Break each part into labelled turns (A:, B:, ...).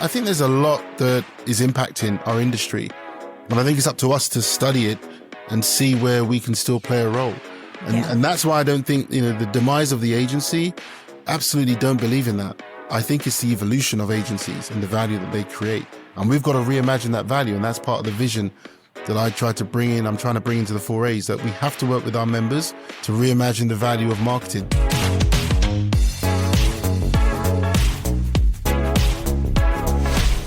A: I think there's a lot that is impacting our industry. And I think it's up to us to study it and see where we can still play a role. And that's why I don't think, the demise of the agency, absolutely don't believe in that. I think it's the evolution of agencies and the value that they create. And we've got to reimagine that value. And that's part of the vision that I'm trying to bring into the 4As, that we have to work with our members to reimagine the value of marketing.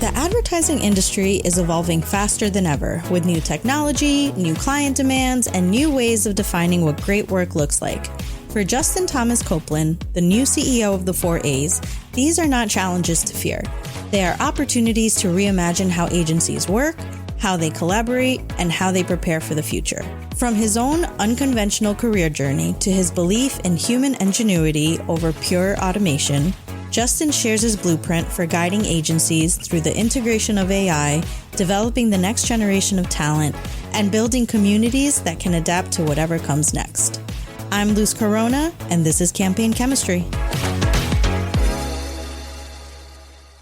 B: The advertising industry is evolving faster than ever, with new technology, new client demands, and new ways of defining what great work looks like. For Justin Thomas-Copeland, the new CEO of the 4As, these are not challenges to fear. They are opportunities to reimagine how agencies work, how they collaborate, and how they prepare for the future. From his own unconventional career journey to his belief in human ingenuity over pure automation, Justin shares his blueprint for guiding agencies through the integration of AI, developing the next generation of talent, and building communities that can adapt to whatever comes next. I'm Luz Corona, and this is Campaign Chemistry.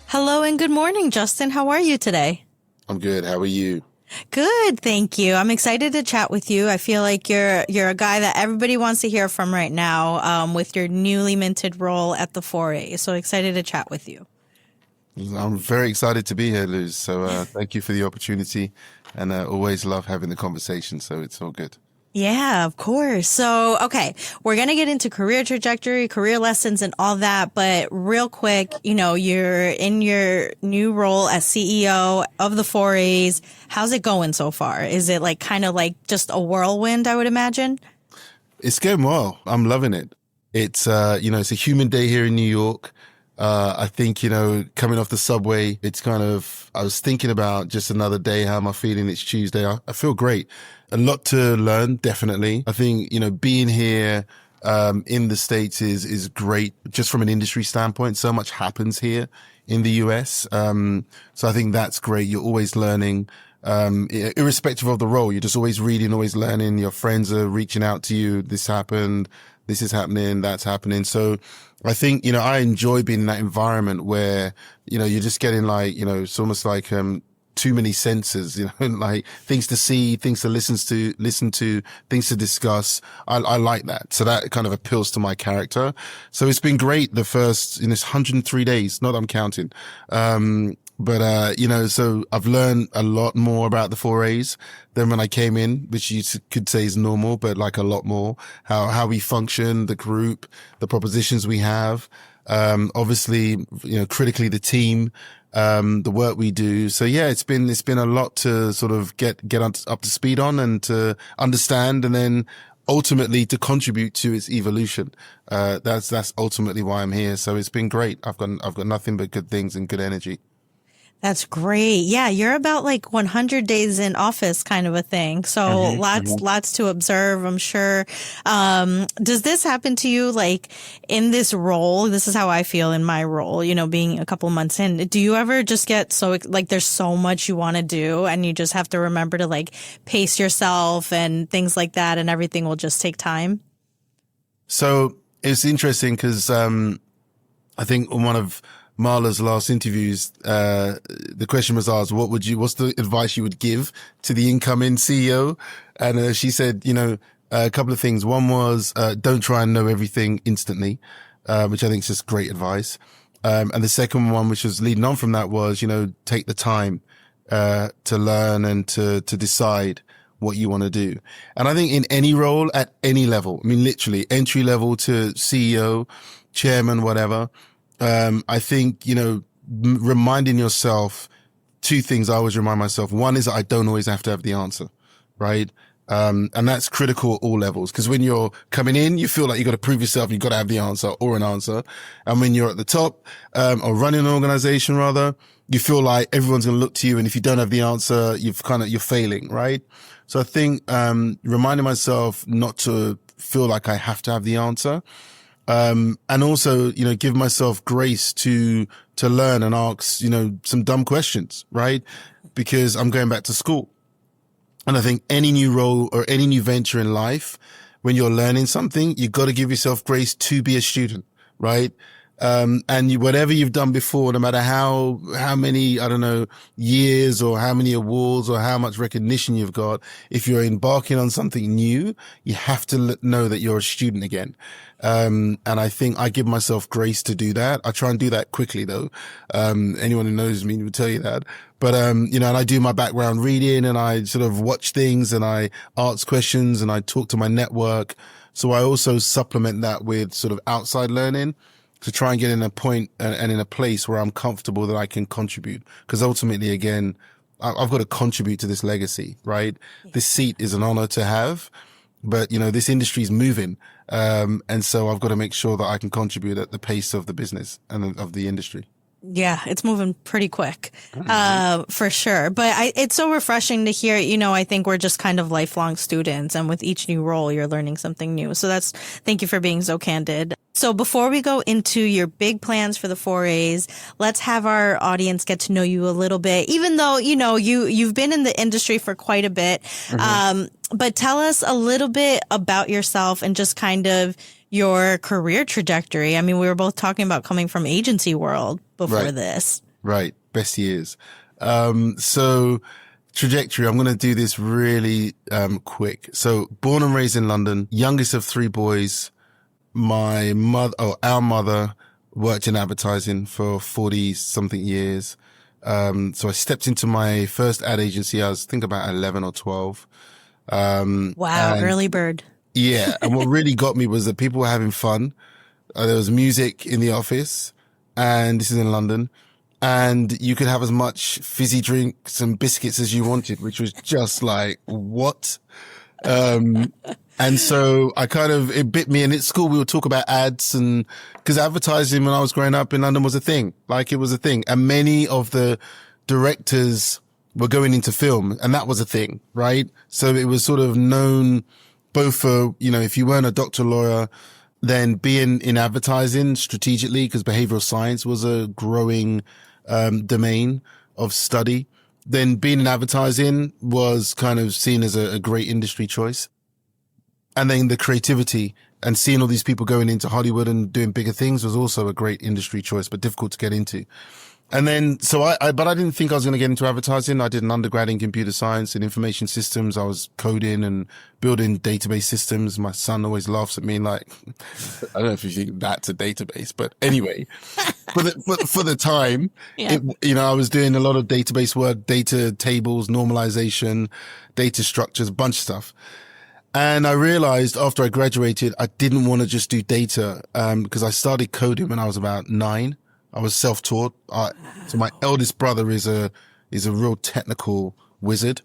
B: Hello and good morning, Justin. How are you today?
A: I'm good. How are you?
B: Good, thank you. I'm excited to chat with you. I feel like you're a guy that everybody wants to hear from right now, with your newly minted role at the 4A. So excited to chat with you.
A: I'm very excited to be here, Luz. So thank you for the opportunity, and always love having the conversation. So it's all good.
B: Yeah, of course. So, okay, we're going to get into career trajectory, career lessons and all that. But real quick, you're in your new role as CEO of the 4As. How's it going so far? Is it kind of just a whirlwind, I would imagine?
A: It's going well. I'm loving it. It's, it's a human day here in New York. I think, coming off the subway, I was thinking about just another day. How am I feeling? It's Tuesday. I feel great. A lot to learn, definitely. I think, being here, in the States is great just from an industry standpoint. So much happens here in the US. So I think that's great. You're always learning, irrespective of the role. You're just always reading, always learning. Your friends are reaching out to you. This happened. This is happening. That's happening. So I think, I enjoy being in that environment where, you're just getting it's almost like, too many senses, like things to see, things to listen to, things to discuss. I like that. So that kind of appeals to my character. So it's been great the first, in this 103 days, not that I'm counting. So I've learned a lot more about the 4As than when I came in, which you could say is normal, but a lot more, how we function, the group, the propositions we have. Obviously, critically the team, the work we do. So yeah, it's been a lot to sort of get up to speed on and to understand, and then ultimately to contribute to its evolution. That's ultimately why I'm here. So it's been great. I've got nothing but good things and good energy.
B: That's great. Yeah, you're about 100 days in office kind of a thing. So lots to observe, I'm sure. Does this happen to you in this role? This is how I feel in my role, being a couple months in. Do you ever just get so there's so much you want to do and you just have to remember to pace yourself and things like that, and everything will just take time? So
A: it's interesting because I think on one of Marla's last interviews, the question was asked, what's the advice you would give to the incoming CEO? And she said, a couple of things. One was, don't try and know everything instantly, which I think is just great advice. And the second one, which was leading on from that, was, take the time, to learn and to decide what you want to do. And I think in any role at any level, literally entry level to CEO, chairman, whatever, I think, reminding yourself two things I always remind myself. One is that I don't always have to have the answer, right? And that's critical at all levels, because when you're coming in, you feel like you got to prove yourself. You've got to have the answer or an answer. And when you're at the top, or running an organization rather, you feel like everyone's going to look to you. And if you don't have the answer, you're failing, right? So I think, reminding myself not to feel like I have to have the answer. And also, give myself grace to learn and ask, some dumb questions, right? Because I'm going back to school. And I think any new role or any new venture in life, when you're learning something, you've got to give yourself grace to be a student, right? And whatever you've done before, no matter how many, I don't know, years or how many awards or how much recognition you've got, if you're embarking on something new, you have to know that you're a student again. And I think I give myself grace to do that. I try and do that quickly though. Anyone who knows me will tell you that. But, and I do my background reading and I sort of watch things and I ask questions and I talk to my network. So I also supplement that with sort of outside learning to try and get in a point and in a place where I'm comfortable that I can contribute. Because ultimately, again, I've got to contribute to this legacy, right? Yeah. This seat is an honor to have, but this industry is moving. And so I've got to make sure that I can contribute at the pace of the business and of the industry.
B: Yeah, it's moving pretty quick, for sure. But it's so refreshing to hear, I think we're just kind of lifelong students, and with each new role, you're learning something new. So thank you for being so candid. So before we go into your big plans for the 4As, let's have our audience get to know you a little bit, even though, you've been in the industry for quite a bit. But tell us a little bit about yourself and just kind of your career trajectory. I mean, we were both talking about coming from agency world before this.
A: Right. Best years. So trajectory, I'm going to do this really, quick. So born and raised in London, youngest of 3 boys. Our mother worked in advertising for 40 something years. So I stepped into my first ad agency. I was about 11 or 12.
B: Wow. Early bird.
A: Yeah. And what really got me was that people were having fun. There was music in the office, and this is in London, and you could have as much fizzy drinks and biscuits as you wanted, which was just like, what? And so it bit me. And at school, we would talk about ads, and because advertising when I was growing up in London was a thing, like it was a thing. And many of the directors were going into film, and that was a thing, right? So it was sort of known both for, if you weren't a doctor, lawyer, then being in advertising strategically, because behavioral science was a growing domain of study. Then being in advertising was kind of seen as a great industry choice. And then the creativity and seeing all these people going into Hollywood and doing bigger things was also a great industry choice, but difficult to get into. And then, but I didn't think I was going to get into advertising. I did an undergrad in computer science and information systems. I was coding and building database systems. My son always laughs at me like, I don't know if you think that's a database, but anyway, for the time, yeah. I was doing a lot of database work, data tables, normalization, data structures, a bunch of stuff. And I realized after I graduated, I didn't want to just do data, because I started coding when I was about 9. I was self-taught. So my eldest brother is a real technical wizard,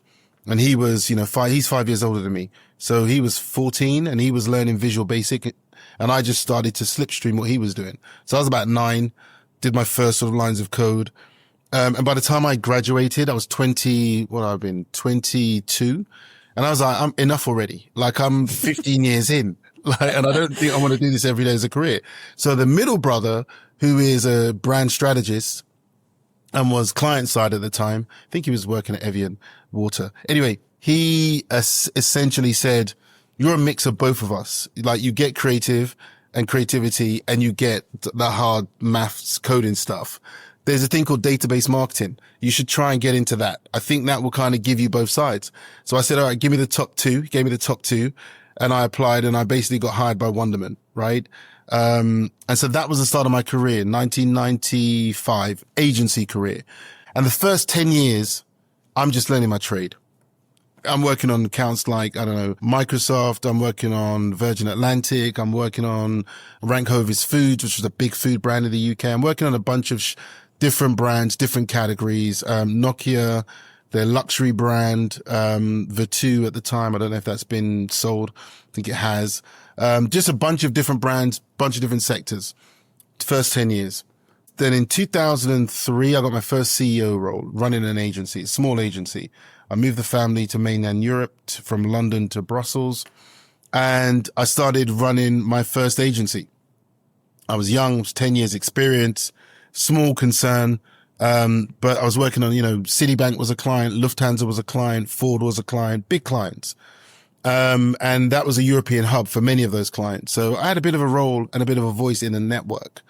A: and he was, he's 5 years older than me. So he was 14 and he was learning Visual Basic, and I just started to slipstream what he was doing. So I was about 9, did my first sort of lines of code. And by the time I graduated, I was 22. And I was like, I'm enough already. Like I'm 15 years in, and I don't think I want to do this every day as a career. So the middle brother, who is a brand strategist and was client side at the time, I think he was working at Evian Water. Anyway, he essentially said, you're a mix of both of us. Like you get creative and creativity, and you get the hard maths coding stuff. There's a thing called database marketing. You should try and get into that. I think that will kind of give you both sides. So I said, all right, give me the top 2. He gave me the top 2, and I applied, and I basically got hired by Wonderman, right? And so that was the start of my career, 1995, agency career. And the first 10 years, I'm just learning my trade. I'm working on accounts like, I don't know, Microsoft. I'm working on Virgin Atlantic. I'm working on Rank Hovis Foods, which was a big food brand in the UK. I'm working on a bunch of different brands, different categories. Nokia, their luxury brand, Vertu at the time. I don't know if that's been sold. I think it has. Just a bunch of different brands, bunch of different sectors. First 10 years. Then in 2003, I got my first CEO role running an agency, a small agency. I moved the family to mainland Europe, from London to Brussels, and I started running my first agency. I was young, was 10 years experience, small concern, but I was working on, Citibank was a client, Lufthansa was a client, Ford was a client, big clients. And that was a European hub for many of those clients. So I had a bit of a role and a bit of a voice in the network.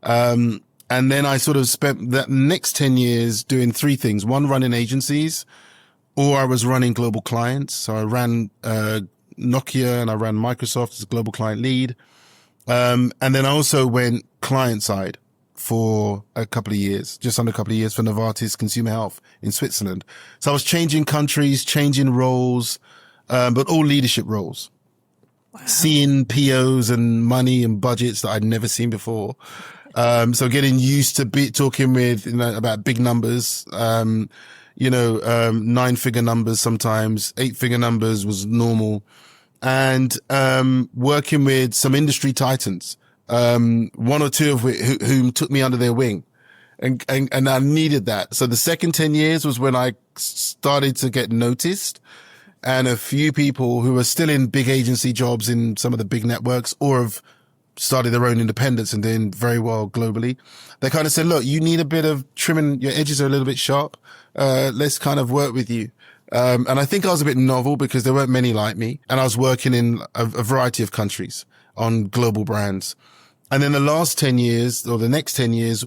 A: And then I sort of spent that next 10 years doing three things. One, running agencies, or I was running global clients. So I ran, Nokia, and I ran Microsoft as a global client lead. And then I also went client side for a couple of years, just under a couple of years, for Novartis Consumer Health in Switzerland. So I was changing countries, changing roles, but all leadership roles. Wow. Seeing POs and money and budgets that I'd never seen before. So getting used to talking with, about big numbers, 9-figure numbers, sometimes 8-figure numbers was normal. And, working with some industry titans, one or two of whom took me under their wing. And I needed that. So the second 10 years was when I started to get noticed, and a few people who are still in big agency jobs in some of the big networks, or have started their own independence and doing very well globally. They kind of said, look, you need a bit of trimming. Your edges are a little bit sharp. Let's kind of work with you. And I think I was a bit novel because there weren't many like me, and I was working in a variety of countries on global brands. And then the last 10 years, or the next 10 years,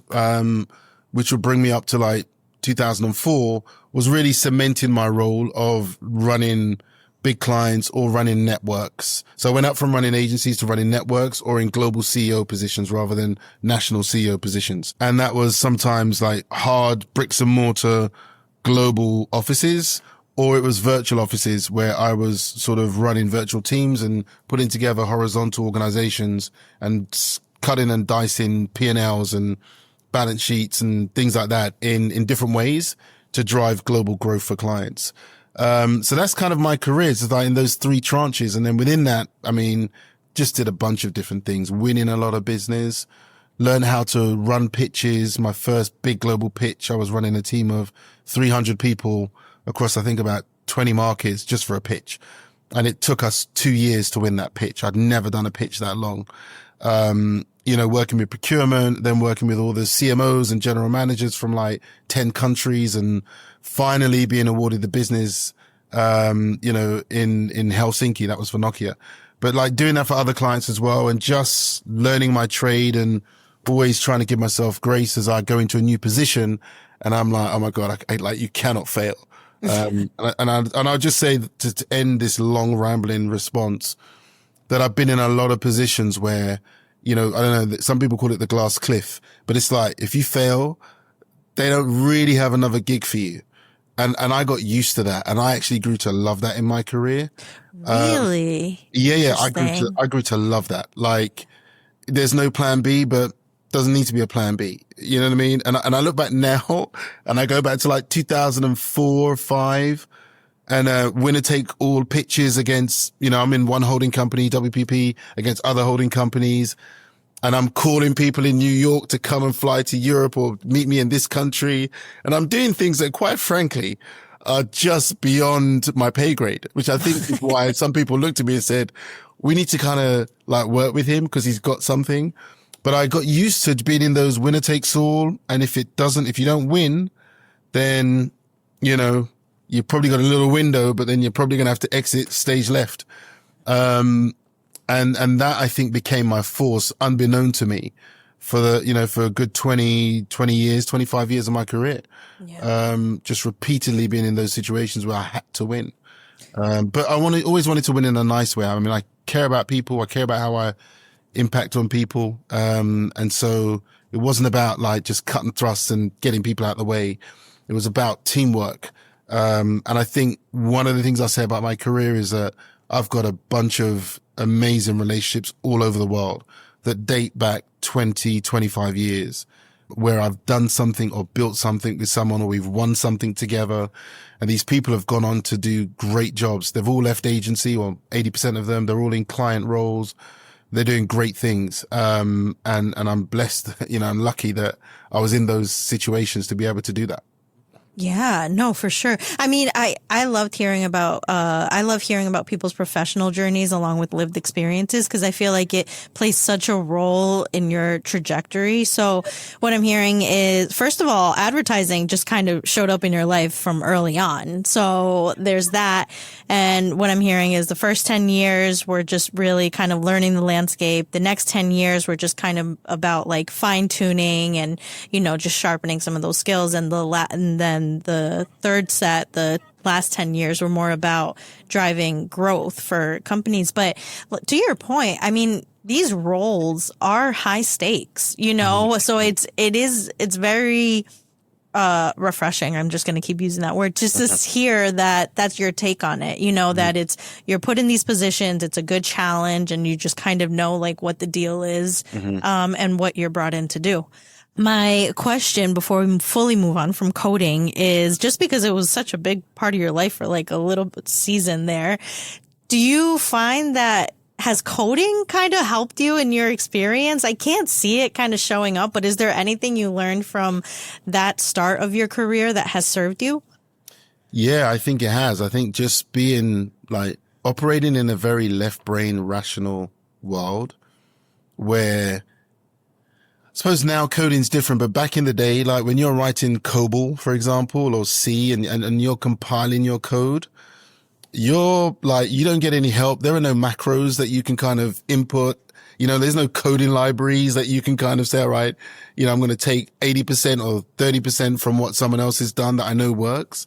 A: which would bring me up to like 2004, was really cementing my role of running big clients or running networks. So I went up from running agencies to running networks, or in global CEO positions rather than national CEO positions. And that was sometimes like hard bricks and mortar global offices, or it was virtual offices where I was sort of running virtual teams and putting together horizontal organizations and cutting and dicing P&Ls and balance sheets and things like that in different ways to drive global growth for clients. So that's kind of my career. It's like in those three tranches. And then within that, I mean, just did a bunch of different things, winning a lot of business, learn how to run pitches. My first big global pitch, I was running a team of 300 people across, I think, about 20 markets just for a pitch. And it took us 2 years to win that pitch. I'd never done a pitch that long. Working with procurement, then working with all the CMOs and general managers from like 10 countries, and finally being awarded the business, in Helsinki. That was for Nokia. But like doing that for other clients as well, and just learning my trade, and always trying to give myself grace as I go into a new position. And I'm like, oh my God, you cannot fail. And I'll just say to end this long rambling response that I've been in a lot of positions where, I don't know, some people call it the glass cliff, but it's like, if you fail, they don't really have another gig for you. And I got used to that. And I actually grew to love that in my career.
B: Really?
A: Yeah. I grew to love that. Like, there's no plan B, but doesn't need to be a plan B. You know what I mean? And I look back now, and I go back to like 2004, 5, and winner take all pitches against, I'm in one holding company, WPP, against other holding companies. And I'm calling people in New York to come and fly to Europe or meet me in this country. And I'm doing things that, quite frankly, are just beyond my pay grade, which I think is why some people looked at me and said, we need to kind of like work with him because he's got something. But I got used to being in those winner takes all. And if you don't win, then, you've probably got a little window, but then you're probably going to have to exit stage left. And that, I think, became my force, unbeknown to me, for a good 20 years, 25 years of my career. Yeah. Just repeatedly being in those situations where I had to win. But I always wanted to win in a nice way. I mean, I care about people. I care about how I impact on people. And so it wasn't about like just cut and thrust and getting people out of the way. It was about teamwork. And I think one of the things I say about my career is that I've got a bunch of amazing relationships all over the world that date back 20, 25 years, where I've done something or built something with someone, or we've won something together. And these people have gone on to do great jobs. They've all left agency, or 80% of them. They're all in client roles. They're doing great things. And I'm blessed, I'm lucky that I was in those situations to be able to do that.
B: Yeah, no, for sure. I mean, I loved hearing about, I love hearing about people's professional journeys along with lived experiences because I feel like it plays such a role in your trajectory. So what I'm hearing is, first of all, advertising just kind of showed up in your life from early on. So there's that. And what I'm hearing is the first 10 years were just really kind of learning the landscape. The next 10 years were just kind of about like fine tuning and, just sharpening some of those skills. And then the third set, the last 10 years were more about driving growth for companies. But to your point, I mean, these roles are high stakes, so it's very refreshing. I'm just going to keep using that word just to hear that that's your take on it, that you're put in these positions. It's a good challenge and you just kind of know like what the deal is, and what you're brought in to do. My question before we fully move on from coding is just because it was such a big part of your life for like a little season there, do you find that has coding kind of helped you in your experience? I can't see it kind of showing up, but is there anything you learned from that start of your career that has served you?
A: Yeah, I think it has. I think just being like operating in a very left brain rational world where I suppose now coding's different, but back in the day, like when you're writing COBOL, for example, or C and you're compiling your code, you're like, you don't get any help. There are no macros that you can kind of input. There's no coding libraries that you can kind of say, all right, I'm going to take 80% or 30% from what someone else has done that I know works.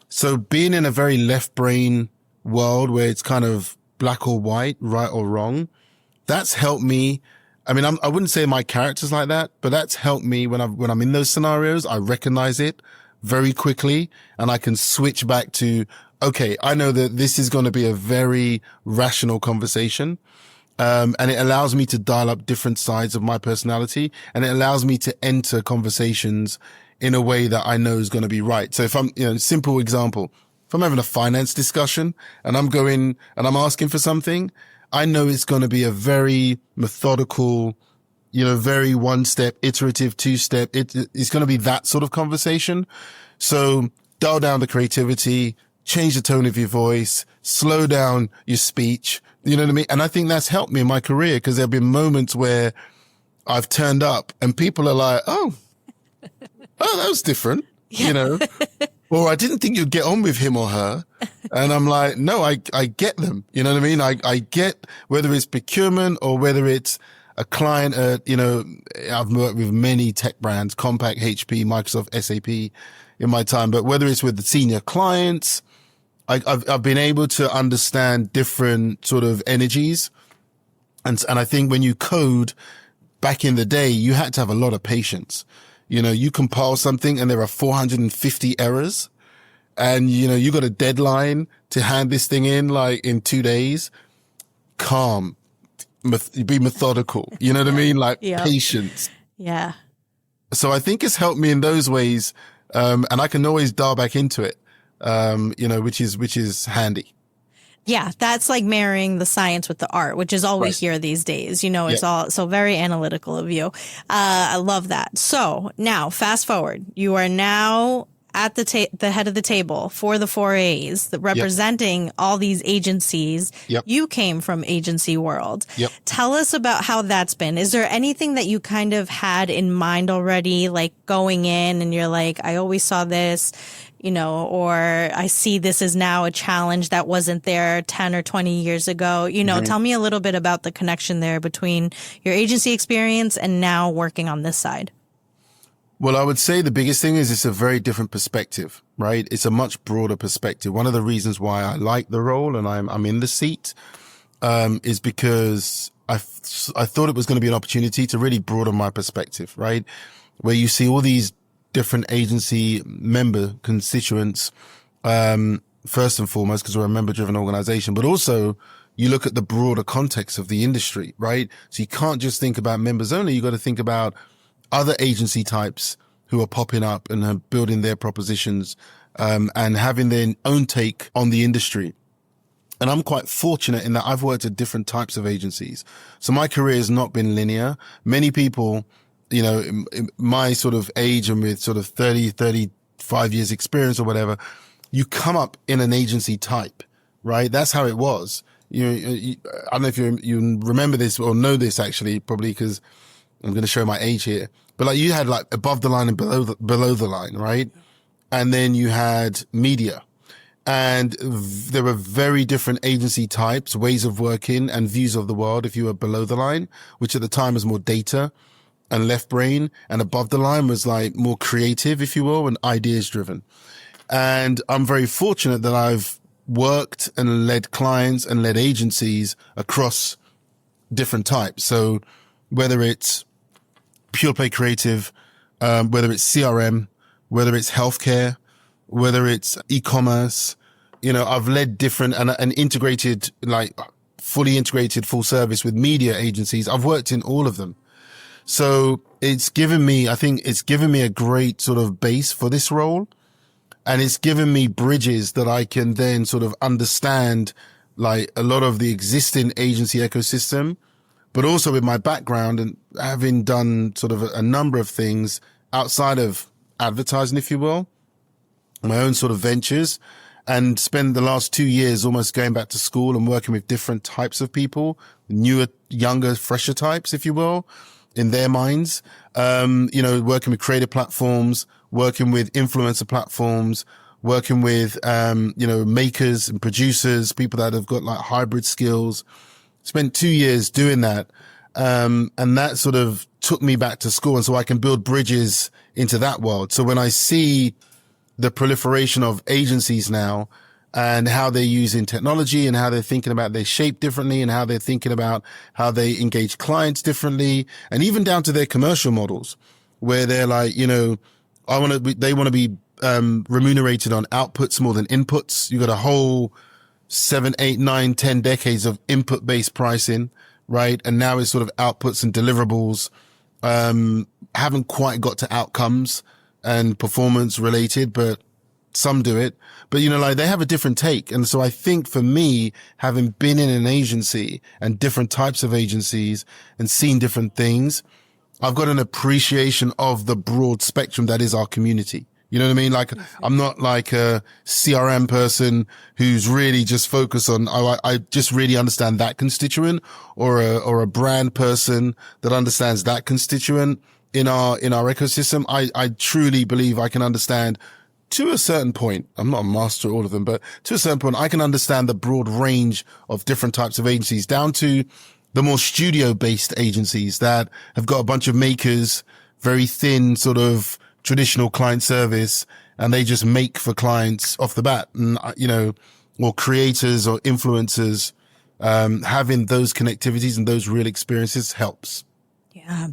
A: So being in a very left brain world where it's kind of black or white, right or wrong, that's helped me. I mean, I wouldn't say my character's like that, but that's helped me when I'm in those scenarios. I recognize it very quickly and I can switch back to, okay, I know that this is going to be a very rational conversation. And it allows me to dial up different sides of my personality and it allows me to enter conversations in a way that I know is going to be right. So if I'm, simple example, if I'm having a finance discussion and I'm going and I'm asking for something, I know it's going to be a very methodical, very one step, iterative, two step. It's going to be that sort of conversation. So dial down the creativity, change the tone of your voice, slow down your speech. You know what I mean? And I think that's helped me in my career because there have been moments where I've turned up and people are like, oh, that was different, or I didn't think you'd get on with him or her. And I'm like, no, I get them. You know what I mean? I get whether it's procurement or whether it's a client, I've worked with many tech brands, Compaq, HP, Microsoft, SAP in my time, but whether it's with the senior clients, I've been able to understand different sort of energies. And I think when you code back in the day, you had to have a lot of patience. You compile something and there are 450 errors and, you got a deadline to hand this thing in like in 2 days. Calm, be methodical. You know what I mean? Like patience.
B: Yeah.
A: So I think it's helped me in those ways. And I can always dial back into it, which is handy.
B: Yeah, that's like marrying the science with the art, which is all we hear these days. It's all so very analytical of you. I love that. So now fast forward, you are now at the head of the table for the 4As, representing all these agencies.
A: Yep.
B: You came from agency world.
A: Yep.
B: Tell us about how that's been. Is there anything that you kind of had in mind already, like going in and you're like, I always saw this, or I see this is now a challenge that wasn't there 10 or 20 years ago. Tell me a little bit about the connection there between your agency experience and now working on this side.
A: Well, I would say the biggest thing is it's a very different perspective, right? It's a much broader perspective. One of the reasons why I like the role and I'm in the seat, is because I thought it was going to be an opportunity to really broaden my perspective, right? Where you see all these different agency member constituents, first and foremost, because we're a member-driven organization, but also you look at the broader context of the industry, right? So you can't just think about members only. You got to think about other agency types who are popping up and are building their propositions, and having their own take on the industry. And I'm quite fortunate in that I've worked at different types of agencies. So my career has not been linear. Many people, in my sort of age and with sort of 30, 5 years experience or whatever, you come up in an agency type, right? That's how it was. I don't know if you remember this or know this actually, probably because I'm going to show my age here, but like you had like above the line and below the line, right? And then you had media. And there were very different agency types, ways of working and views of the world if you were below the line, which at the time was more data and left brain, and above the line was like more creative, if you will, and ideas driven. And I'm very fortunate that I've worked and led clients and led agencies across different types. So whether it's pure play creative, whether it's CRM, whether it's healthcare, whether it's e-commerce, I've led different and integrated, like fully integrated full service with media agencies. I've worked in all of them. So I think it's given me a great sort of base for this role. And it's given me bridges that I can then sort of understand like a lot of the existing agency ecosystem, but also with my background and having done sort of a number of things outside of advertising, if you will, my own sort of ventures, and spend the last 2 years almost going back to school and working with different types of people, newer, younger, fresher types, if you will, in their minds. Working with creative platforms, working with influencer platforms, working with, makers and producers, people that have got like hybrid skills. Spent 2 years doing that. And that sort of took me back to school. And so I can build bridges into that world. So when I see the proliferation of agencies now and how they're using technology and how they're thinking about their shape differently and how they're thinking about how they engage clients differently, and even down to their commercial models where they're like, they want to be remunerated on outputs more than inputs. You got a whole 7, 8, 9, 10 decades of input based pricing, right? And now it's sort of outputs and deliverables, haven't quite got to outcomes and performance related, but some do it. But, they have a different take. And so I think for me, having been in an agency and different types of agencies and seen different things, I've got an appreciation of the broad spectrum that is our community. You know what I mean? Like, I'm not like a CRM person who's really just focused on, I just really understand that constituent, or a brand person that understands that constituent in our ecosystem. I truly believe I can understand to a certain point. I'm not a master at all of them, but to a certain point, I can understand the broad range of different types of agencies, down to the more studio based agencies that have got a bunch of makers, very thin sort of traditional client service, and they just make for clients off the bat. And, or creators or influencers, having those connectivities and those real experiences helps.
B: Yeah.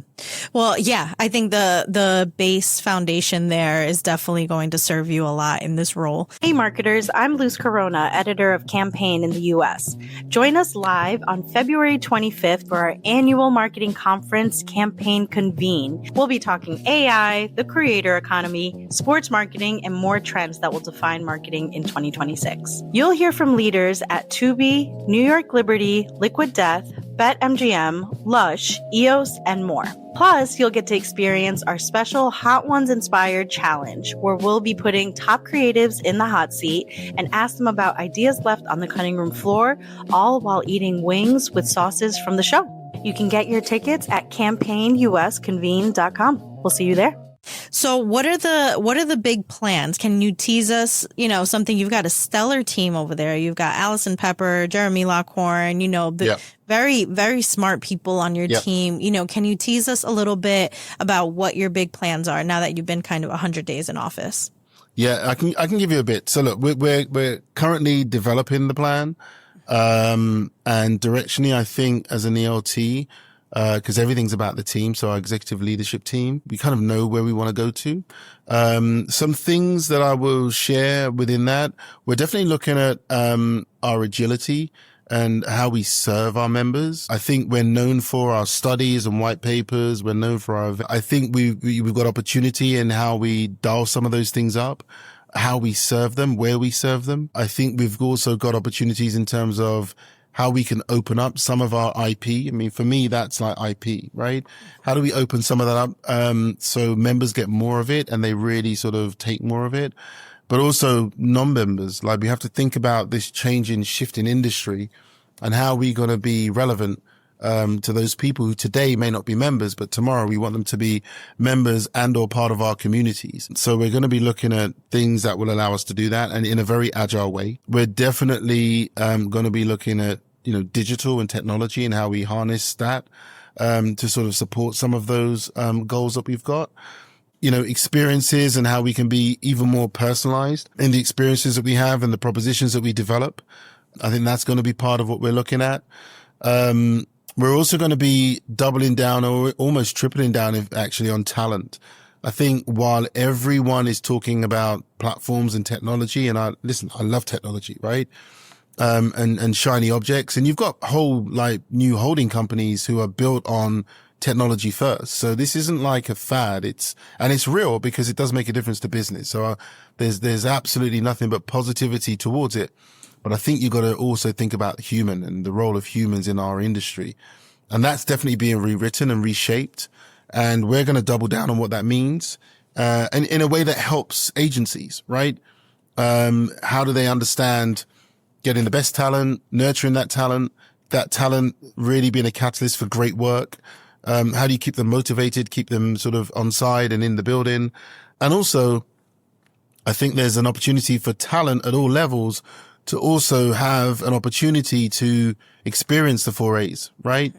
B: Well, yeah, I think the base foundation there is definitely going to serve you a lot in this role.
C: Hey marketers, I'm Luz Corona, editor of Campaign in the US. Join us live on February 25th for our annual marketing conference, Campaign Convene. We'll be talking AI, the creator economy, sports marketing, and more trends that will define marketing in 2026. You'll hear from leaders at Tubi, New York Liberty, Liquid Death, BetMGM, Lush, EOS, and more. Plus, you'll get to experience our special Hot Ones Inspired Challenge, where we'll be putting top creatives in the hot seat and ask them about ideas left on the cutting room floor, all while eating wings with sauces from the show. You can get your tickets at campaignusconvene.com. We'll see you there.
B: So what are the big plans? Can you tease us, something? You've got a stellar team over there. You've got Allison Pepper, Jeremy Lockhorn, very, very smart people on your team. Can you tease us a little bit about what your big plans are now that you've been kind of 100 days in office?
A: Yeah, I can give you a bit. So look, we're currently developing the plan. And directionally, I think as an ELT, because everything's about the team. So our executive leadership team, we kind of know where we want to go to. Some things that I will share within that, we're definitely looking at, our agility and how we serve our members. I think we're known for our studies and white papers. We're known for I think we've got opportunity in how we dial some of those things up, how we serve them, where we serve them. I think we've also got opportunities in terms of how we can open up some of our IP. I mean, for me, that's like IP, right? How do we open some of that up so members get more of it and they really sort of take more of it? But also non-members, like we have to think about this changing, shift in industry and how we're going to be relevant to those people who today may not be members, but tomorrow we want them to be members and or part of our communities. So we're going to be looking at things that will allow us to do that, and in a very agile way. We're definitely going to be looking at, digital and technology and how we harness that to sort of support some of those goals that we've got. Experiences and how we can be even more personalized in the experiences that we have and the propositions that we develop. I think that's going to be part of what we're looking at. We're also going to be doubling down or almost tripling down actually on talent. I think while everyone is talking about platforms and technology, and I love technology, right? And shiny objects, and you've got whole new holding companies who are built on technology first. So this isn't like a fad. It's real because it does make a difference to business. So there's absolutely nothing but positivity towards it. But I think you've got to also think about human and the role of humans in our industry. And that's definitely being rewritten and reshaped. And we're going to double down on what that means. And in a way that helps agencies, right? How do they understand getting the best talent, nurturing that talent really being a catalyst for great work? How do you keep them motivated, keep them sort of on side and in the building? And also, I think there's an opportunity for talent at all levels to also have an opportunity to experience the 4As, right?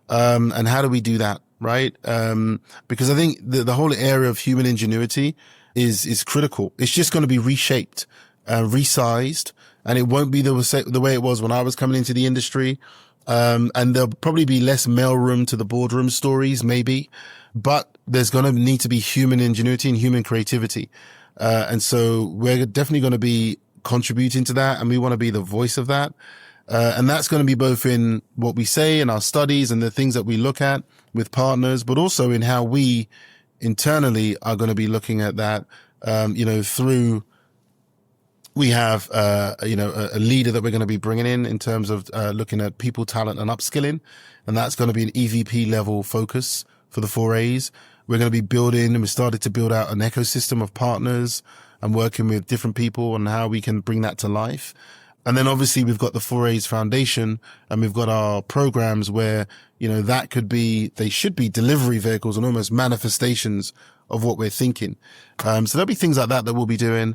A: And how do we do that, right? Because I think the whole area of human ingenuity is critical. It's just going to be reshaped, resized, and it won't be the way it was when I was coming into the industry. And there'll probably be less mailroom to the boardroom stories, maybe, but there's going to need to be human ingenuity and human creativity. And so we're definitely going to be contributing to that, and we want to be the voice of that. And that's going to be both in what we say in our studies and the things that we look at with partners, but also in how we internally are going to be looking at that, through, we have, a leader that we're going to be bringing in terms of looking at people, talent and upskilling. And that's going to be an EVP level focus for the 4As. We're going to be building, and we started to build out an ecosystem of partners and working with different people on how we can bring that to life. And then obviously we've got the 4As Foundation, and we've got our programs where, they should be delivery vehicles and almost manifestations of what we're thinking. So there'll be things like that we'll be doing.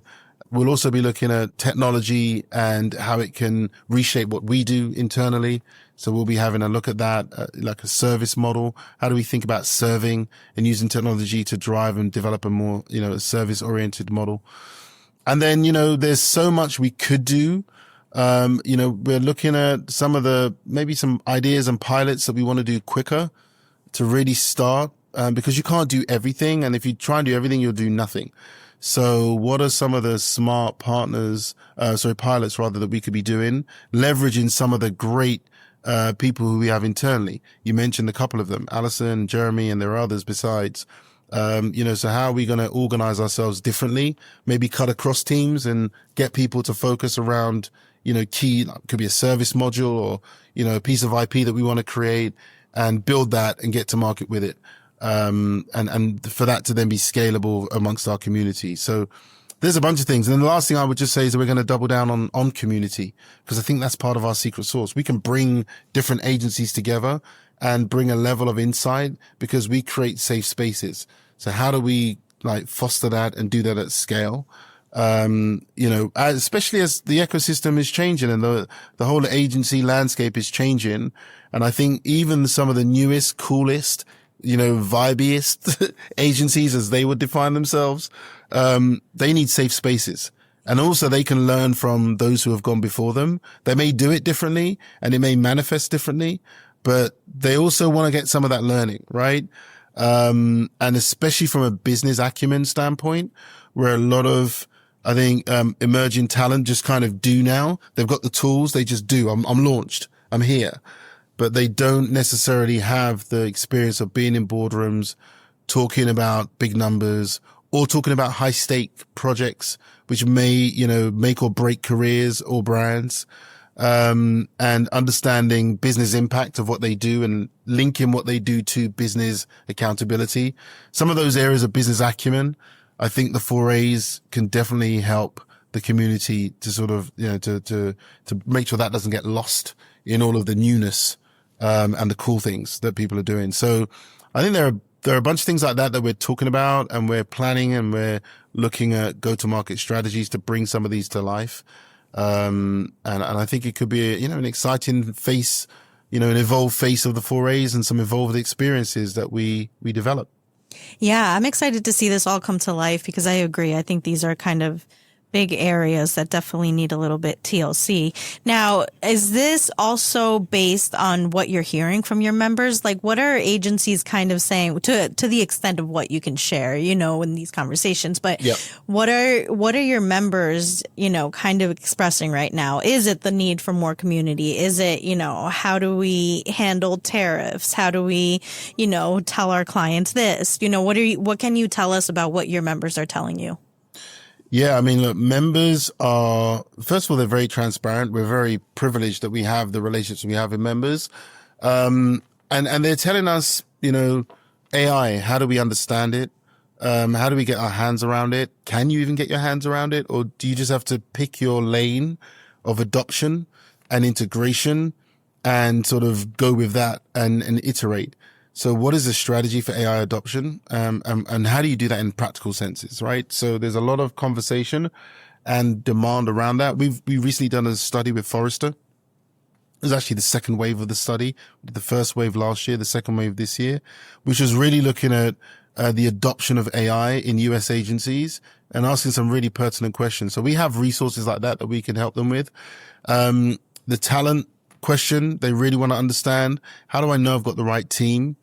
A: We'll also be looking at technology and how it can reshape what we do internally. So we'll be having a look at that, like a service model. How do we think about serving and using technology to drive and develop a more, service oriented model? And then, there's so much we could do. We're looking at maybe some ideas and pilots that we want to do quicker to really start, because you can't do everything. And if you try and do everything, you'll do nothing. So what are some of the smart pilots that we could be doing, leveraging some of the great people who we have internally? You mentioned a couple of them, Alison, Jeremy, and there are others besides. So how are we going to organize ourselves differently? Maybe cut across teams and get people to focus around, key, could be a service module or, a piece of IP that we want to create and build that and get to market with it. And for that to then be scalable amongst our community. So there's a bunch of things. And then the last thing I would just say is that we're going to double down on community, because I think that's part of our secret sauce. We can bring different agencies together and bring a level of insight because we create safe spaces. So how do we foster that and do that at scale? Especially as the ecosystem is changing and the whole agency landscape is changing. And I think even some of the newest, coolest, vibiest agencies, as they would define themselves, they need safe spaces. And also they can learn from those who have gone before them. They may do it differently and it may manifest differently, but they also want to get some of that learning, right? And especially from a business acumen standpoint, where a lot of, I think, emerging talent just kind of do now. They've got the tools. They just do. I'm launched. I'm here. But they don't necessarily have the experience of being in boardrooms, talking about big numbers or talking about high stake projects, which may, make or break careers or brands. and understanding business impact of what they do and linking what they do to business accountability. Some of those areas of business acumen, I think the 4As can definitely help the community to sort of, to make sure that doesn't get lost in all of the newness, and the cool things that people are doing. So I think there are a bunch of things like that we're talking about, and we're planning, and we're looking at go-to-market strategies to bring some of these to life. And I think it could be, an exciting face, an evolved face of the 4As and some evolved experiences that we develop.
B: Yeah, I'm excited to see this all come to life because I agree. I think these are kind of big areas that definitely need a little bit TLC. Now, is this also based on what you're hearing from your members? Like, what are agencies kind of saying to the extent of what you can share, in these conversations? But
A: Yep.
B: what are your members, kind of expressing right now? Is it the need for more community? Is it, how do we handle tariffs? How do we, tell our clients this? What can you tell us about what your members are telling you?
A: Yeah, I mean, look, members are, first of all, they're very transparent. We're very privileged that we have the relationships we have with members. And they're telling us, AI, how do we understand it? How do we get our hands around it? Can you even get your hands around it? Or do you just have to pick your lane of adoption and integration and sort of go with that and iterate? So what is the strategy for AI adoption? And how do you do that in practical senses, right? So there's a lot of conversation and demand around that. We recently done a study with Forrester. It was actually the second wave of the study. We did the first wave last year, the second wave this year, which was really looking at the adoption of AI in US agencies and asking some really pertinent questions. So we have resources like that we can help them with. The talent question, they really want to understand, how do I know I've got the right team?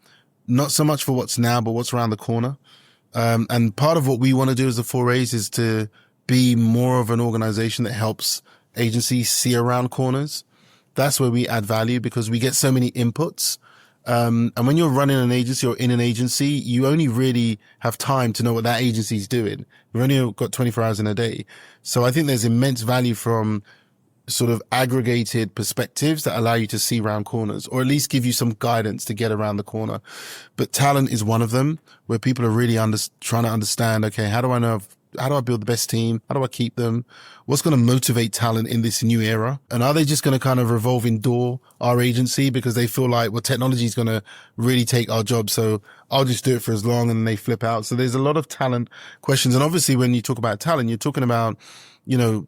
A: Not so much for what's now, but what's around the corner. And part of what we want to do as the 4As is to be more of an organization that helps agencies see around corners. That's where we add value because we get so many inputs. And when you're running an agency or in an agency, you only really have time to know what that agency is doing. We've only got 24 hours in a day. So I think there's immense value from sort of aggregated perspectives that allow you to see around corners, or at least give you some guidance to get around the corner. But talent is one of them, where people are really trying to understand, okay, how do I build the best team? How do I keep them? What's going to motivate talent in this new era? And are they just going to kind of revolving door our agency because they feel like, well, technology is going to really take our job, so I'll just do it for as long, and they flip out. So there's a lot of talent questions. And obviously when you talk about talent, you're talking about,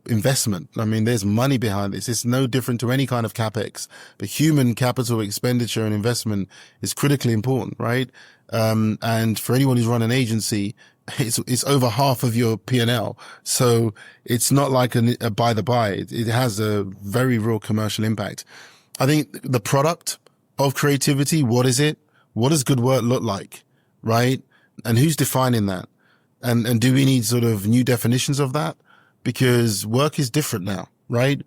A: investment. I mean, there's money behind this. It's no different to any kind of CapEx, but human capital expenditure and investment is critically important, right? And for anyone who's run an agency, it's over half of your P&L. So it's not like a by the by. It has a very real commercial impact. I think the product of creativity, what is it? What does good work look like? Right? And who's defining that? And do we need sort of new definitions of that? Because work is different now, right?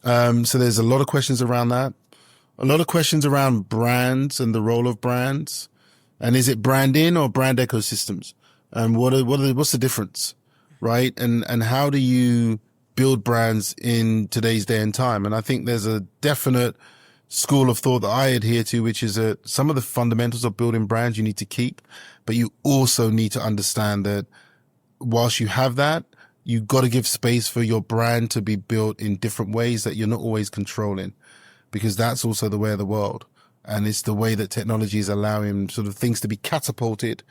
A: So there's a lot of questions around that. A lot of questions around brands and the role of brands. And is it brand in or brand ecosystems? And what's the difference, right? And how do you build brands in today's day and time? And I think there's a definite school of thought that I adhere to, which is that some of the fundamentals of building brands you need to keep, but you also need to understand that whilst you have that, you've got to give space for your brand to be built in different ways that you're not always controlling, because that's also the way of the world. And it's the way that technology is allowing sort of things to be catapulted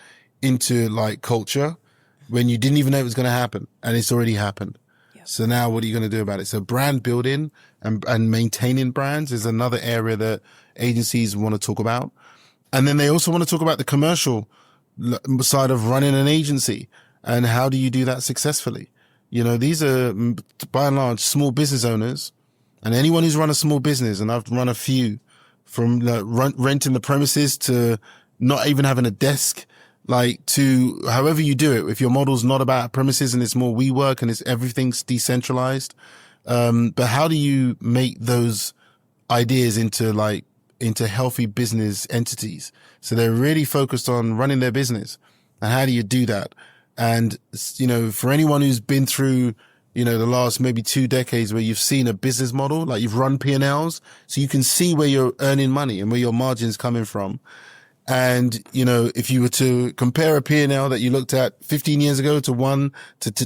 A: into like culture when you didn't even know it was going to happen, and it's already happened. Yep. So now what are you going to do about it? So brand building and maintaining brands is another area that agencies want to talk about. And then they also want to talk about the commercial side of running an agency and how do you do that successfully? These are by and large small business owners, and anyone who's run a small business, and I've run a few, from renting the premises to not even having a desk, like to however you do it. If your model's not about premises and it's more WeWork and everything's decentralized. But how do you make those ideas into healthy business entities? So they're really focused on running their business. And how do you do that? And, for anyone who's been through the last maybe 2 decades where you've seen a business model, like you've run P&Ls, so you can see where you're earning money and where your margin's coming from. And, if you were to compare a P&L that you looked at 15 years ago to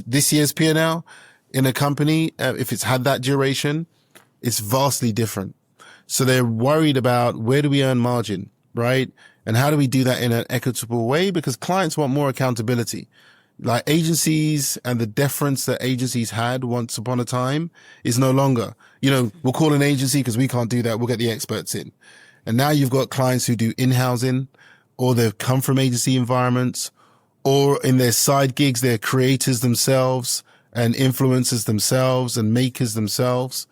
A: this year's P&L in a company, if it's had that duration, it's vastly different. So they're worried about where do we earn margin, right? And how do we do that in an equitable way? Because clients want more accountability. Like agencies and the deference that agencies had once upon a time is no longer, we'll call an agency because we can't do that. We'll get the experts in. And now you've got clients who do in-housing, or they've come from agency environments, or in their side gigs, they're creators themselves and influencers themselves and makers themselves.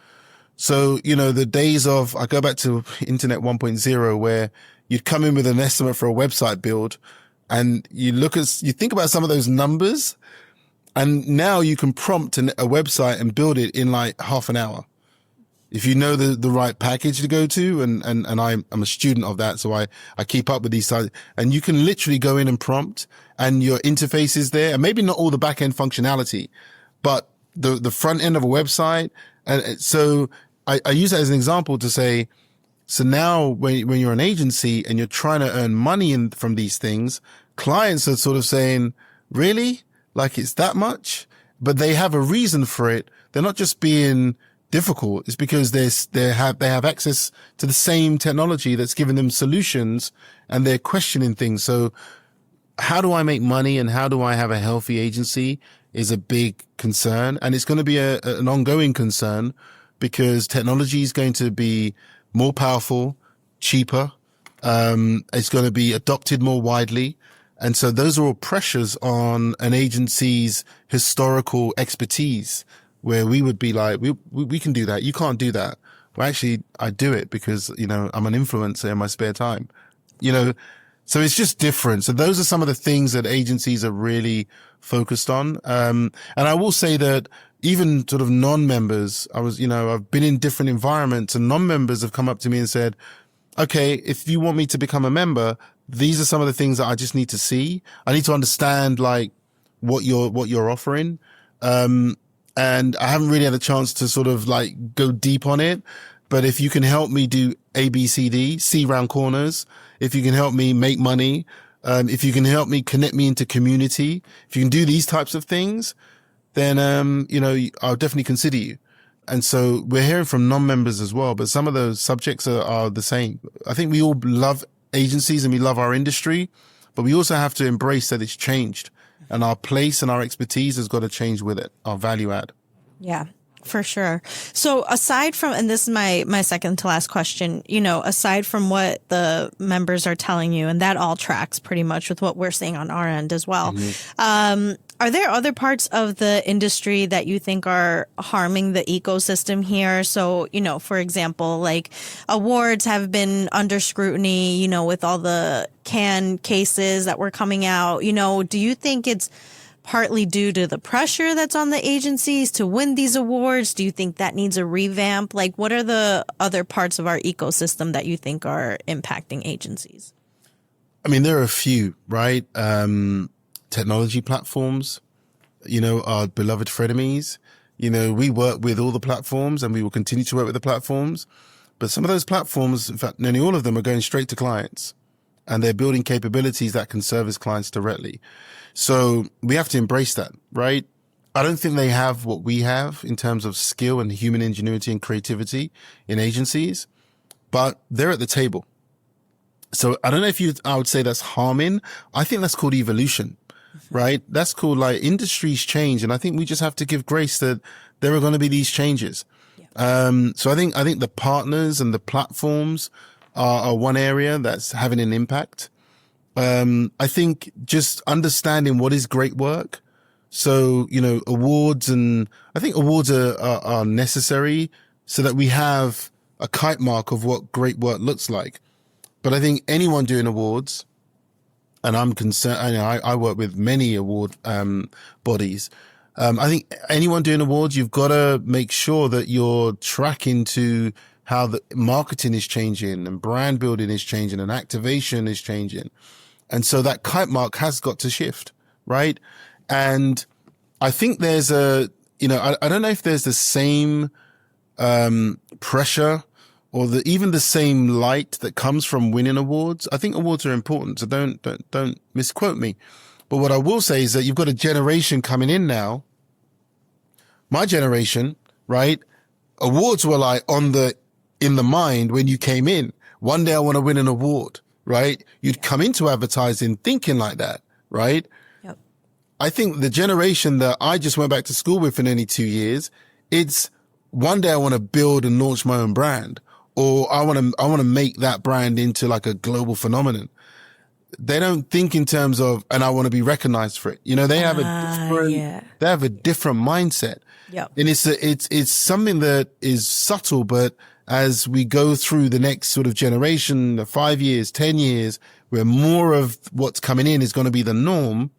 A: So, the days of, I go back to Internet 1.0 where you'd come in with an estimate for a website build and you think about some of those numbers, and now you can prompt a website and build it in like half an hour. If you know the right package to go to, and I'm a student of that, so I keep up with these sites, and you can literally go in and prompt, and your interface is there, and maybe not all the back end functionality, but the front end of a website. And so I use that as an example to say, so now when you're an agency and you're trying to earn money from these things, clients are sort of saying, really? Like it's that much? But they have a reason for it. They're not just being difficult. It's because they have access to the same technology that's giving them solutions, and they're questioning things. So how do I make money and how do I have a healthy agency is a big concern. And it's going to be an ongoing concern because technology is going to be more powerful, cheaper. It's going to be adopted more widely. And so those are all pressures on an agency's historical expertise, where we would be like, we can do that. You can't do that. Well, actually, I do it because, I'm an influencer in my spare time, so it's just different. So those are some of the things that agencies are really focused on. And I will say that even sort of non-members, I've been in different environments, and non-members have come up to me and said, okay, if you want me to become a member, these are some of the things that I just need to see. I need to understand like what you're offering. And I haven't really had a chance to sort of like go deep on it. But if you can help me do A, B, C, D, see round corners, if you can help me make money, if you can help me connect me into community, if you can do these types of things, then, I'll definitely consider you. And so we're hearing from non-members as well, but some of those subjects are the same. I think we all love agencies and we love our industry, but we also have to embrace that it's changed. And our place and our expertise has got to change with it, our value add.
B: Yeah, for sure. So aside from, and this is my second to last question, aside from what the members are telling you, and that all tracks pretty much with what we're seeing on our end as well. Mm-hmm. Are there other parts of the industry that you think are harming the ecosystem here? So, for example, like awards have been under scrutiny, with all the Cannes cases that were coming out. Do you think it's partly due to the pressure that's on the agencies to win these awards? Do you think that needs a revamp? Like, what are the other parts of our ecosystem that you think are impacting agencies?
A: I mean, there are a few, right? Technology platforms, our beloved frenemies. We work with all the platforms and we will continue to work with the platforms. But some of those platforms, in fact, nearly all of them are going straight to clients, and they're building capabilities that can service clients directly. So we have to embrace that, right? I don't think they have what we have in terms of skill and human ingenuity and creativity in agencies, but they're at the table. So I don't know if I would say that's harming. I think that's called evolution, right? That's called like industries change. And I think we just have to give grace that there are going to be these changes. Yeah. So I think the partners and the platforms are one area that's having an impact. I think just understanding what is great work. So, awards, and I think awards are necessary so that we have a kite mark of what great work looks like. But I think anyone doing awards, and I'm concerned, I work with many award bodies. I think anyone doing awards, you've got to make sure that you're tracking to how the marketing is changing and brand building is changing and activation is changing. And so that kite mark has got to shift, right? And I think there's I don't know if there's the same pressure or even the same light that comes from winning awards. I think awards are important, so don't misquote me. But what I will say is that you've got a generation coming in now. My generation, right? Awards were like in the mind when you came in. One day I want to win an award, right? You'd come into advertising thinking like that, right?
B: Yep.
A: I think the generation that I just went back to school with for nearly 2 years, it's one day I want to build and launch my own brand, or I want to make that brand into like a global phenomenon. They don't think in terms of, and I want to be recognized for it. They have they have a different mindset.
B: Yep.
A: And it's something that is subtle, but as we go through the next sort of generation, the 5 years, 10 years, where more of what's coming in is going to be the norm.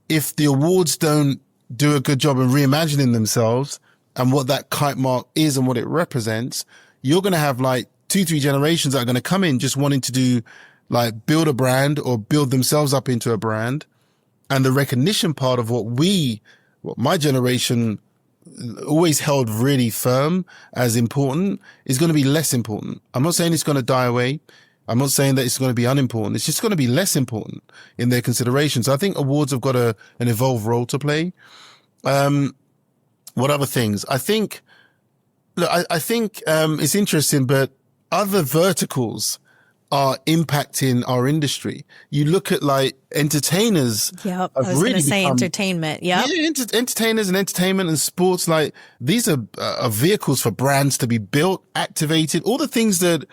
A: If the awards don't do a good job of reimagining themselves and what that kite mark is and what it represents, you're going to have like 2-3 generations that are going to come in just wanting to do like build a brand or build themselves up into a brand. And the recognition part of what my generation always held really firm as important is going to be less important. I'm not saying it's going to die away. I'm not saying that it's going to be unimportant. It's just going to be less important in their considerations. I think awards have got an evolved role to play. What other things? I think it's interesting, but other verticals are impacting our industry. You look at like entertainers.
B: Yep. I was going to say entertainment. Yep.
A: Yeah, entertainers and entertainment and sports. Like these are vehicles for brands to be built, activated, all the things that,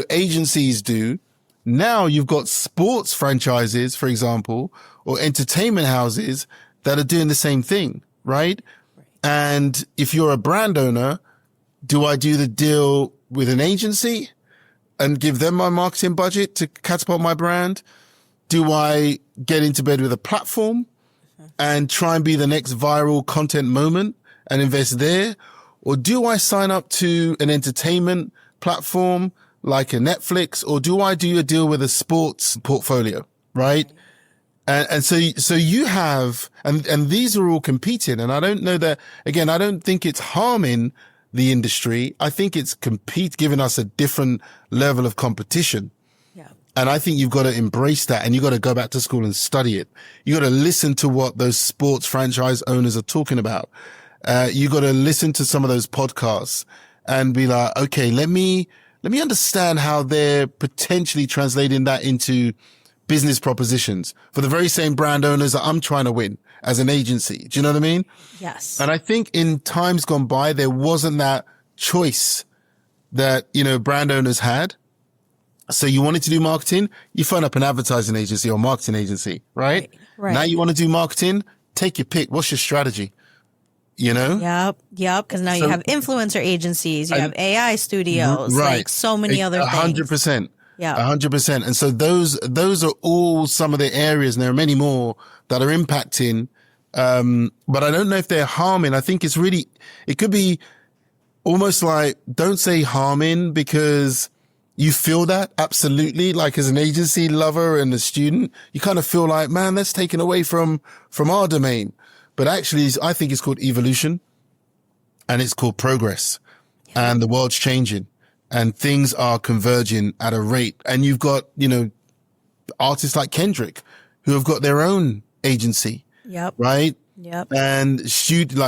A: agencies do. Now you've got sports franchises, for example, or entertainment houses that are doing the same thing, right? And if you're a brand owner, do I do the deal with an agency and give them my marketing budget to catapult my brand? Do I get into bed with a platform and try and be the next viral content moment and invest there? Or do I sign up to an entertainment platform like a Netflix, or do I do a deal with a sports portfolio, right? And so you have, and these are all competing. And I don't know that, again, I don't think it's harming the industry. I think it's giving us a different level of competition.
B: Yeah.
A: And I think you've got to embrace that, and you've got to go back to school and study it. You got to listen to what those sports franchise owners are talking about. You got to listen to some of those podcasts and be like, okay, let me understand how they're potentially translating that into business propositions for the very same brand owners that I'm trying to win as an agency. Do you know what I mean?
B: Yes.
A: And I think in times gone by, there wasn't that choice that, brand owners had. So you wanted to do marketing, you phone up an advertising agency or marketing agency, right?
B: Right.
A: Now you want to do marketing, take your pick. What's your strategy?
B: Yep. Because now you have influencer agencies, you have AI studios,
A: right?
B: Like so many other things.
A: 100%.
B: Yeah.
A: 100%. And so those are all some of the areas, and there are many more that are impacting. But I don't know if they're harming. I think it could be almost like, don't say harming, because you feel that absolutely, like as an agency lover and a student, you kind of feel like, man, that's taken away from our domain. But actually, I think it's called evolution, and it's called progress, and the world's changing and things are converging at a rate. And you've got, artists like Kendrick who have got their own agency.
B: Yep.
A: Right.
B: Yep.
A: And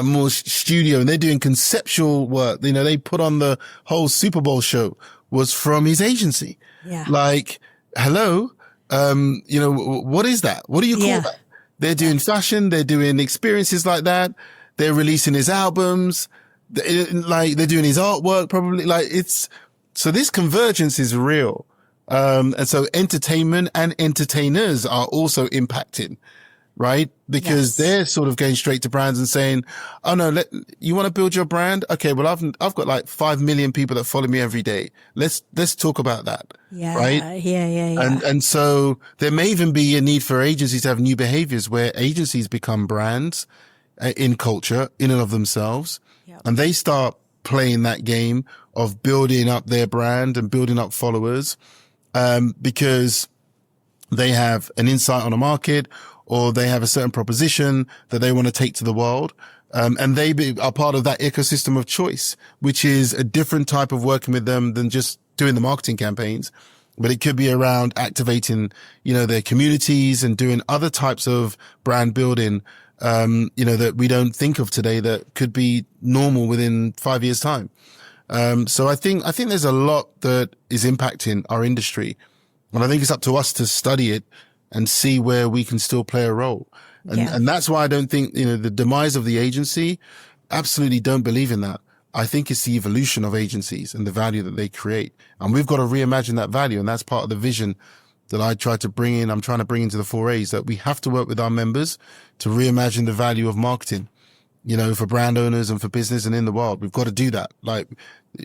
A: more studio, and they're doing conceptual work. They put on the whole Super Bowl show was from his agency.
B: Yeah.
A: Like, hello. What is that? What do you call that? They're doing fashion. They're doing experiences like that. They're releasing his albums. They're doing his artwork, probably. So this convergence is real. And so entertainment and entertainers are also impacted, right? Because they're sort of going straight to brands and saying, oh no, you want to build your brand? Okay. Well, I've got like 5 million people that follow me every day. Let's talk about that.
B: Yeah.
A: Right.
B: Yeah.
A: And so there may even be a need for agencies to have new behaviors where agencies become brands in culture in and of themselves. Yep. And they start playing that game of building up their brand and building up followers, because they have an insight on a market, or they have a certain proposition that they want to take to the world. And are part of that ecosystem of choice, which is a different type of working with them than just doing the marketing campaigns. But it could be around activating, their communities and doing other types of brand building, that we don't think of today that could be normal within 5 years' time. So I think there's a lot that is impacting our industry. And I think it's up to us to study it and see where we can still play a role. And that's why I don't think, the demise of the agency, absolutely don't believe in that. I think it's the evolution of agencies and the value that they create. And we've got to reimagine that value. And that's part of the vision that I'm trying to bring into the 4As, that we have to work with our members to reimagine the value of marketing, for brand owners and for business and in the world. We've got to do that. Like,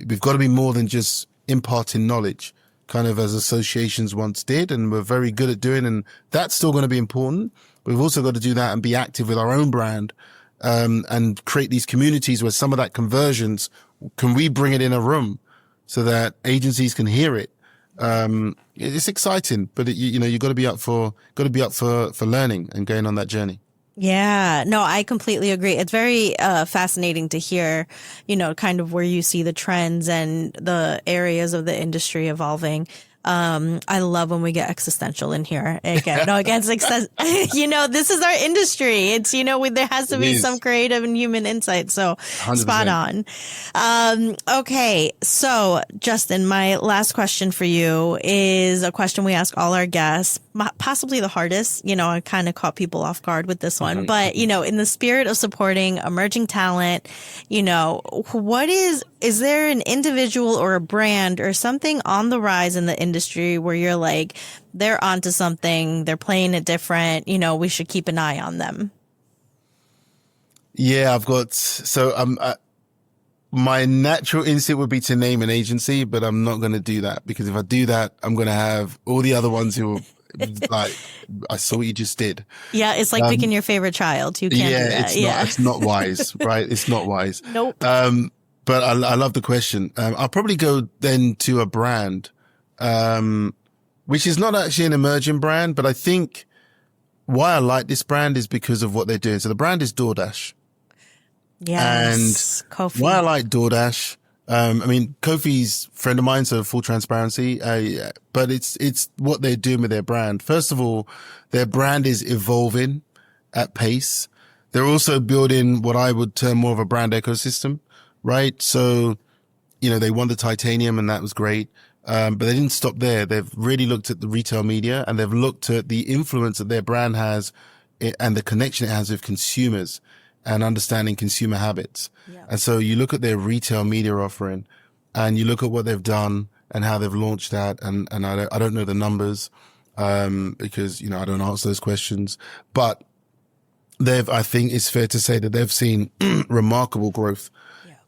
A: we've got to be more than just imparting knowledge, kind of as associations once did, and we're very good at doing. And that's still going to be important. We've also got to do that and be active with our own brand, and create these communities where some of that conversions, can we bring it in a room so that agencies can hear it? It's exciting, but you've got to be up for learning and going on that journey.
B: Yeah, no, I completely agree. It's very fascinating to hear, kind of where you see the trends and the areas of the industry evolving. I love when we get existential in here. Again, this is our industry. It's, there has to be some creative and human insight. So 100%. Spot on. Okay. So Justin, my last question for you is a question we ask all our guests, possibly the hardest. I kind of caught people off guard with this one, but, in the spirit of supporting emerging talent, is there an individual or a brand or something on the rise in the industry where you're like, they're onto something, they're playing it different, we should keep an eye on them?
A: Yeah, my natural instinct would be to name an agency, but I'm not going to do that, because if I do that, I'm going to have all the other ones who like, I saw what you just did.
B: Yeah, it's like picking your favorite child. You can't do that.
A: It's not wise, right? It's not wise.
B: Nope.
A: But I love the question. I'll probably go then to a brand, which is not actually an emerging brand, but I think why I like this brand is because of what they're doing. So the brand is DoorDash.
B: Yes.
A: And
B: Kofi.
A: why I like DoorDash, Kofi's a friend of mine, so full transparency, but it's what they're doing with their brand. First of all, their brand is evolving at pace. They're also building what I would term more of a brand ecosystem. Right. So, they won the titanium and that was great. But they didn't stop there. They've really looked at the retail media, and they've looked at the influence that their brand has and the connection it has with consumers and understanding consumer habits. Yeah. And so you look at their retail media offering and you look at what they've done and how they've launched that. And I don't know the numbers, because, I don't answer those questions, but I think it's fair to say that they've seen remarkable growth.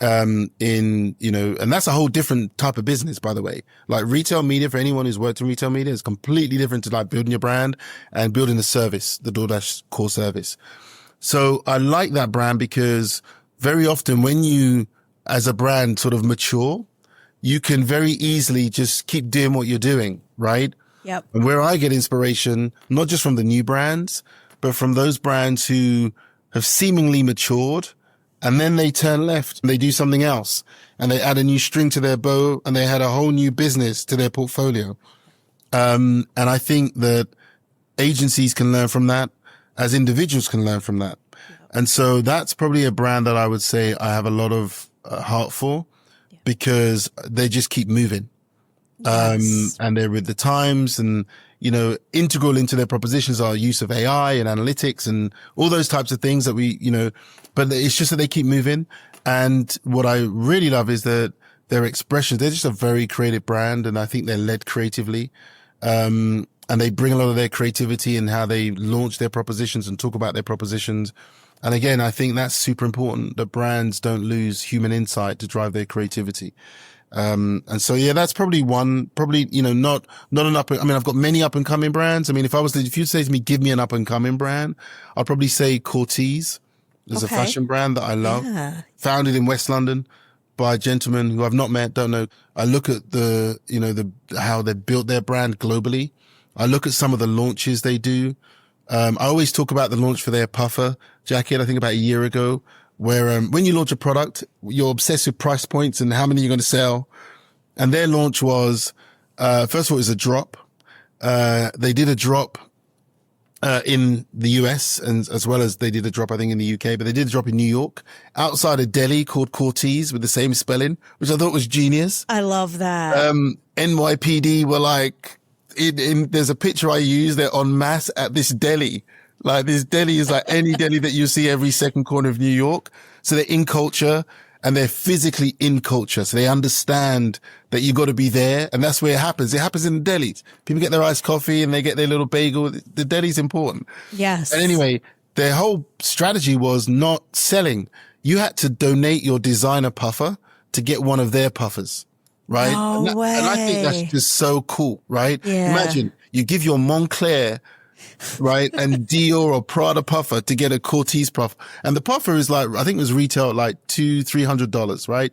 A: And that's a whole different type of business, by the way. Like, retail media, for anyone who's worked in retail media, is completely different to like building your brand and building the service, the DoorDash core service. So I like that brand because very often when you, as a brand, sort of mature, you can very easily just keep doing what you're doing, right?
B: Yep.
A: And where I get inspiration, not just from the new brands, but from those brands who have seemingly matured, and then they turn left and they do something else and they add a new string to their bow and they had a whole new business to their portfolio. And I think that agencies can learn from that, as individuals can learn from that. And so that's probably a brand that I would say I have a lot of heart for, because they just keep moving. Yes. And they're with the times, and, integral into their propositions are use of AI and analytics and all those types of things that we, but it's just that they keep moving. And what I really love is that their expressions, they're just a very creative brand. And I think they're led creatively. And they bring a lot of their creativity in how they launch their propositions and talk about their propositions. And again, I think that's super important, that brands don't lose human insight to drive their creativity. And so, that's probably one, not an I've got many up and coming brands. If you say to me, give me an up and coming brand, I'd probably say Cortez is a fashion brand that I love. Yeah. Founded in West London by a gentleman who I've not met, don't know. I look at how they built their brand globally. I look at some of the launches they do. I always talk about the launch for their puffer jacket, I think about a year ago, where when you launch a product, you're obsessed with price points and how many you're going to sell. And their launch was, first of all, it was a drop. They did a drop in the US, and as well as they did a drop, I think, in the UK, but they did a drop in New York outside of Delhi called Cortez with the same spelling, which I thought was genius.
B: I love that.
A: NYPD were like, there's a picture I use, they're en masse at this deli. Like this deli is like any deli that you see every second corner of New York. So they're in culture and they're physically in culture. So they understand that you got to be there. And that's where it happens. It happens in the delis. People get their iced coffee and they get their little bagel. The deli's important.
B: Yes.
A: And anyway, their whole strategy was not selling. You had to donate your designer puffer to get one of their puffers. Right.
B: No way.
A: And I think that's just so cool. Right.
B: Yeah.
A: Imagine you give your Montclair, right, and Dior or Prada puffer to get a Cortez puffer. And the puffer is like, I think it was retail at like $200-300, right?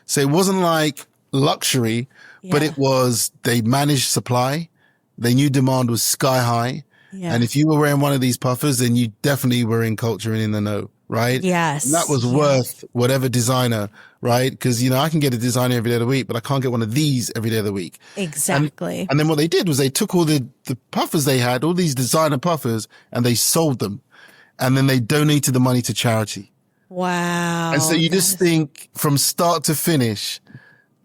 A: So it wasn't like luxury, but it was, they managed supply. They knew demand was sky high. Yeah. And if you were wearing one of these puffers, then you definitely were in culture and in the know, right?
B: Yes.
A: And that was worth whatever designer, right? Because, I can get a designer every day of the week, but I can't get one of these every day of the week.
B: Exactly.
A: And then what they did was they took all the puffers they had, all these designer puffers, and they sold them. And then they donated the money to charity.
B: Wow.
A: And so you just think from start to finish,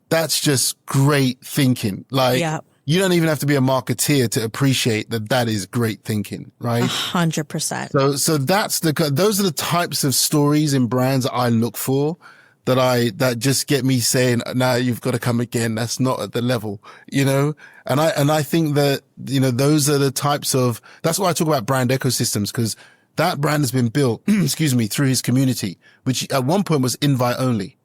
A: that's just great thinking. Like, you don't even have to be a marketeer to appreciate that that is great thinking, right?
B: 100%.
A: So those are the types of stories in brands that I look for, that just get me saying, nah, you've got to come again. That's not at the level, And I think that, those are the types of, that's why I talk about brand ecosystems, because that brand has been built, through his community, which at one point was invite only.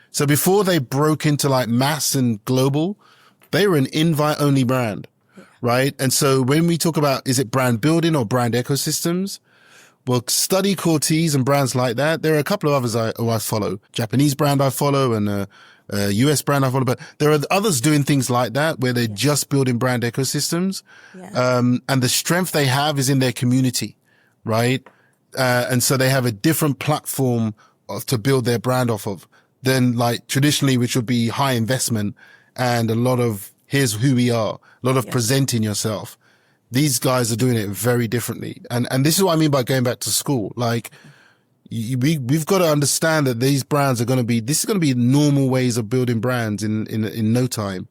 A: So before they broke into like mass and global, they were an invite only brand, right? And so when we talk about, is it brand building or brand ecosystems? Well, study Cortez and brands like that. There are a couple of others I follow. Japanese brand I follow and a US brand I follow, but there are others doing things like that where they're just building brand ecosystems. And the strength they have is in their community, right? And so they have a different platform to build their brand off of than like traditionally, which would be high investment and a lot of here's who we are, a lot of presenting yourself. These guys are doing it very differently. And this is what I mean by going back to school. Like, we've got to understand that these brands are this is going to be normal ways of building brands in no time.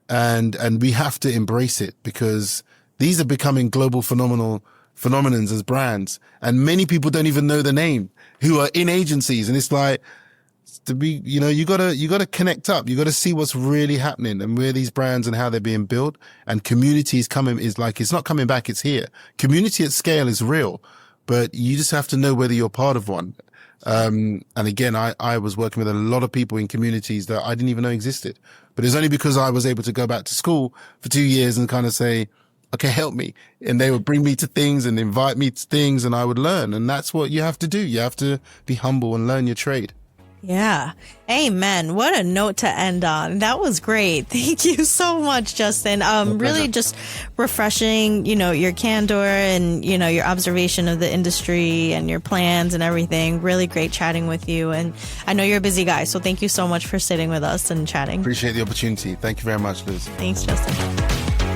A: And we have to embrace it because these are becoming global phenomenons as brands. And many people don't even know the name who are in agencies. And it's like, to be, you gotta connect up. You gotta see what's really happening and where these brands and how they're being built. And community is coming, it's not coming back, it's here. Community at scale is real, but you just have to know whether you're part of one. And again, I was working with a lot of people in communities that I didn't even know existed, but it's only because I was able to go back to school for 2 years and kind of say, okay, help me. And they would bring me to things and invite me to things and I would learn. And that's what you have to do. You have to be humble and learn your trade.
B: Yeah. Amen. What a note to end on. That was great. Thank you so much, Justin. Really just refreshing, your candor and, your observation of the industry and your plans and everything. Really great chatting with you. And I know you're a busy guy, so thank you so much for sitting with us and chatting.
A: Appreciate the opportunity. Thank you very much, Liz.
B: Thanks, Justin.